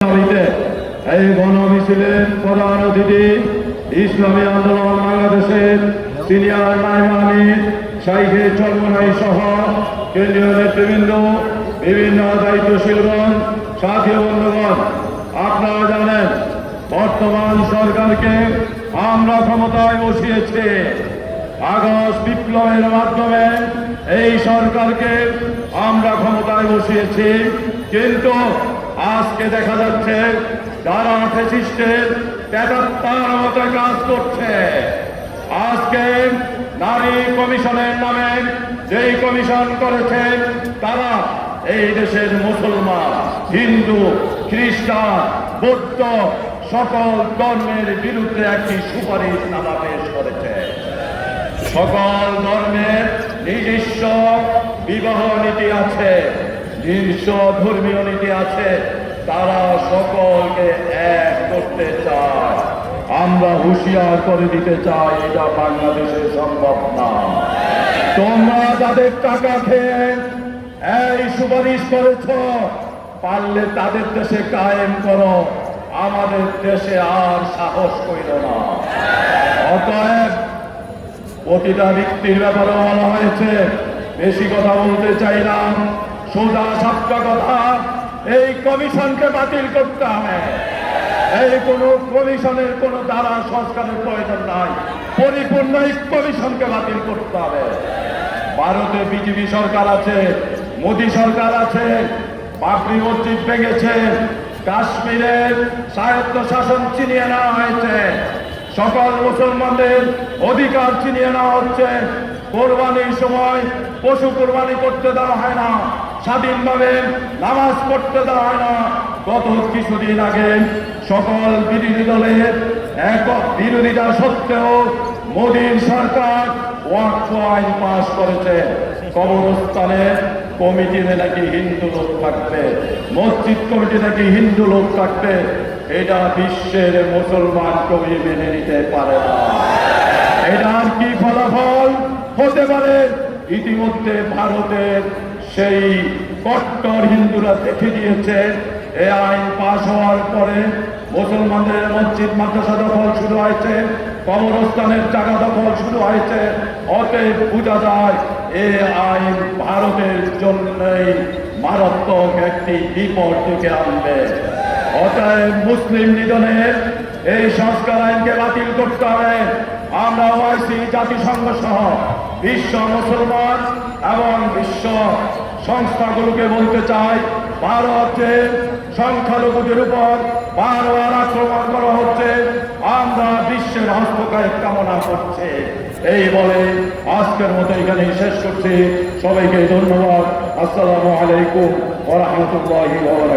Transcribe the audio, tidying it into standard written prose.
এই গণমিছিলের প্রধান অতিথি ইসলামী আন্দোলন বাংলাদেশের সিনিয়র নায়েবে আমির শাইখে চরমনাই সহ কেন্দ্রীয় নেতৃবৃন্দ, বিভিন্ন দায়িত্বশীলগণ, সাথী বন্ধুগণ, আপনারা জানেন বর্তমান সরকারকে আমরা ক্ষমতায় বসিয়েছি। আগস্ট বিপ্লবের মাধ্যমে এই সরকারকে আমরা ক্ষমতায় বসিয়েছি, কিন্তু আজকে দেখা যাচ্ছে যারা ফ্যাসিস্টের প্রেতাত্মার মতো কাজ করছে। আজকে নারী কমিশনের নামে যেই কমিশন করেছে, তারা এই দেশের মুসলমান, হিন্দু, খ্রিস্টান, বৌদ্ধ সকল ধর্মের বিরুদ্ধে একটি সুপারিশ নামা পেশ করেছে। সকল ধর্মের নিজস্ব বিবাহ নীতি আছে, নিজস্ব ধর্মীয় নীতি আছে, তারা সকলকে এক করতে চায়। আমরা হুঁশিয়ার করে দিতে চাই, এটা বাংলাদেশে সম্ভব না। তোমরা যাদের টাকা খেয়ে এই সুপারিশ করেছ, পারলে তাদের দেশে কায়েম করো, আমাদের দেশে আর সাহস কইল না। অতএব প্রতিটা ব্যক্তির ব্যাপারে বলা হয়েছে, বেশি কথা বলতে চাইলাম, সোজা সাপটা কথা, এই কমিশনকে বাতিল করতে হবে। এই কোন কমিশনের কোন দ্বারা সংস্কারের প্রয়োজন নাই, পরিপূর্ণ এই কমিশনকে বাতিল করতে হবে। ভারতে বিজেপি সরকার আছে, মোদী সরকার আছে, বাবরি মসজিদ ভেঙেছে, কাশ্মীরের স্বায়ত্ত শাসন ছিনিয়ে নেওয়া হয়েছে, সকল মুসলমানদের অধিকার ছিনিয়ে নেওয়া হচ্ছে। কোরবানির সময় পশু কোরবানি করতে দেওয়া হয় না, স্বাধীনভাবে নামাজ পড়তে দেওয়া হয় না। গত কিছুদিন আগে সকল বিরোধী দলের বিরোধিতা সত্ত্বেও মোদীর সরকার ওয়াকফ আইন পাশ করেছে। কবরস্থানের কমিটিতে নাকি হিন্দু লোক থাকবে, মসজিদ কমিটি নাকি হিন্দু লোক থাকবে, এটা বিশ্বের মুসলমান কবি মেনে নিতে পারে না। এটার কি ফলাফল হতে পারে? ইতিমধ্যে ভারতের সেই কট্টর হিন্দুরা দেখে দিয়েছে, এই আইন পাশ হওয়ার পরে মুসলমানদের মসজিদ মাদ্রাসা দখল শুরু হয়েছে, কবরস্থানের জায়গা দখল শুরু হয়েছে। অতএব বোঝা যায় এই আইন ভারতের জন্যই মারাত্মক একটি বিপদ ডেকে আনবে। অতএব মুসলিম নিধনের এই সংস্কার আইনকে বাতিল করতে হবে। আমরা ওআইসি, জাতিসংঘ সহ বিশ্ব মুসলমান এবং বিশ্ব সংস্থাগুলোকে বলতে চাই, ভারতের সংখ্যালঘুদের উপর বারবার আক্রমণ করা হচ্ছে, আমরা বিশ্বের হস্তক্ষেপ কামনা করছি। এই বলে আজকের মতো এখানেই শেষ করছি। সবাইকে ধন্যবাদ। আসসালামু আলাইকুম ওয়া রাহমাতুল্লাহি ওয়া বারাকাতুহু।